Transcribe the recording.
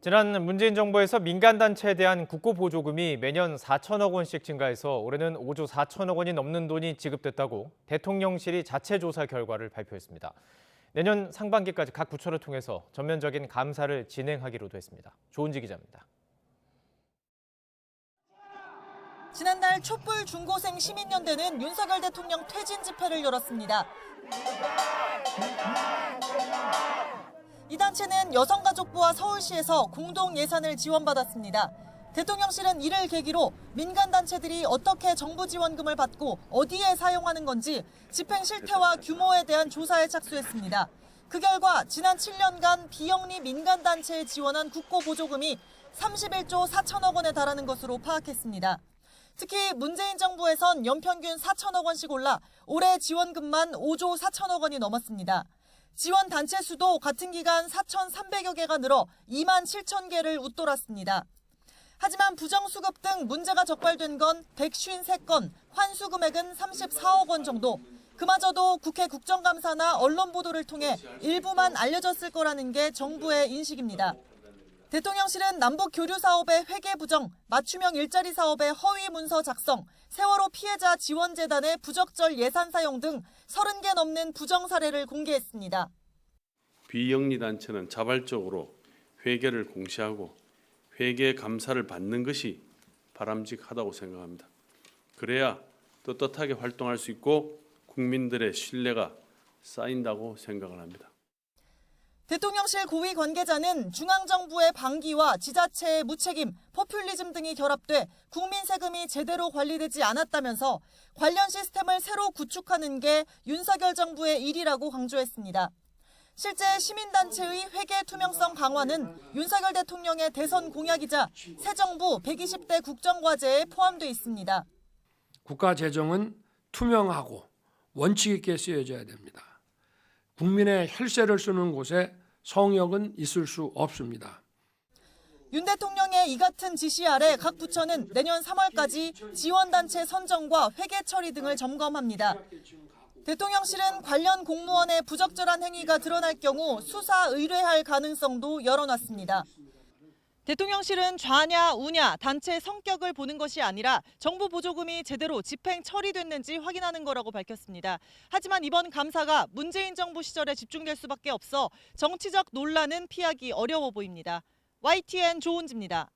지난 문재인 정부에서 민간단체에 대한 국고보조금이 매년 4천억 원씩 증가해서 올해는 5조 4천억 원이 넘는 돈이 지급됐다고 대통령실이 자체 조사 결과를 발표했습니다. 내년 상반기까지 각 부처를 통해서 전면적인 감사를 진행하기로도 했습니다. 조은지 기자입니다. 지난달 촛불 중고생 시민연대는 윤석열 대통령 퇴진 집회를 열었습니다. 이 단체는 여성가족부와 서울시에서 공동 예산을 지원받았습니다. 대통령실은 이를 계기로 민간단체들이 어떻게 정부 지원금을 받고 어디에 사용하는 건지 집행 실태와 규모에 대한 조사에 착수했습니다. 그 결과 지난 7년간 비영리 민간단체에 지원한 국고보조금이 31조 4천억 원에 달하는 것으로 파악했습니다. 특히 문재인 정부에선 연평균 4천억 원씩 올라 올해 지원금만 5조 4천억 원이 넘었습니다. 지원 단체 수도 같은 기간 4,300여 개가 늘어 2만 7천 개를 웃돌았습니다. 하지만 부정수급 등 문제가 적발된 건 153건, 환수 금액은 34억 원 정도. 그마저도 국회 국정감사나 언론 보도를 통해 일부만 알려졌을 거라는 게 정부의 인식입니다. 대통령실은 남북 교류 사업의 회계 부정, 맞춤형 일자리 사업의 허위 문서 작성, 세월호 피해자 지원재단의 부적절 예산 사용 등 30개 넘는 부정 사례를 공개했습니다. 비영리 단체는 자발적으로 회계를 공시하고 회계 감사를 받는 것이 바람직하다고 생각합니다. 그래야 떳떳하게 활동할 수 있고 국민들의 신뢰가 쌓인다고 생각을 합니다. 대통령실 고위 관계자는 중앙정부의 방기와 지자체의 무책임, 포퓰리즘 등이 결합돼 국민 세금이 제대로 관리되지 않았다면서 관련 시스템을 새로 구축하는 게 윤석열 정부의 일이라고 강조했습니다. 실제 시민단체의 회계 투명성 강화는 윤석열 대통령의 대선 공약이자 새 정부 120대 국정과제에 포함돼 있습니다. 국가 재정은 투명하고 원칙 있게 쓰여져야 됩니다. 국민의 혈세를 쓰는 곳에 성역은 있을 수 없습니다. 윤 대통령의 이 같은 지시 아래 각 부처는 내년 3월까지 지원단체 선정과 회계 처리 등을 점검합니다. 대통령실은 관련 공무원의 부적절한 행위가 드러날 경우 수사 의뢰할 가능성도 열어놨습니다. 대통령실은 좌냐 우냐 단체 성격을 보는 것이 아니라 정부 보조금이 제대로 집행 처리됐는지 확인하는 거라고 밝혔습니다. 하지만 이번 감사가 문재인 정부 시절에 집중될 수밖에 없어 정치적 논란은 피하기 어려워 보입니다. YTN 조은지입니다.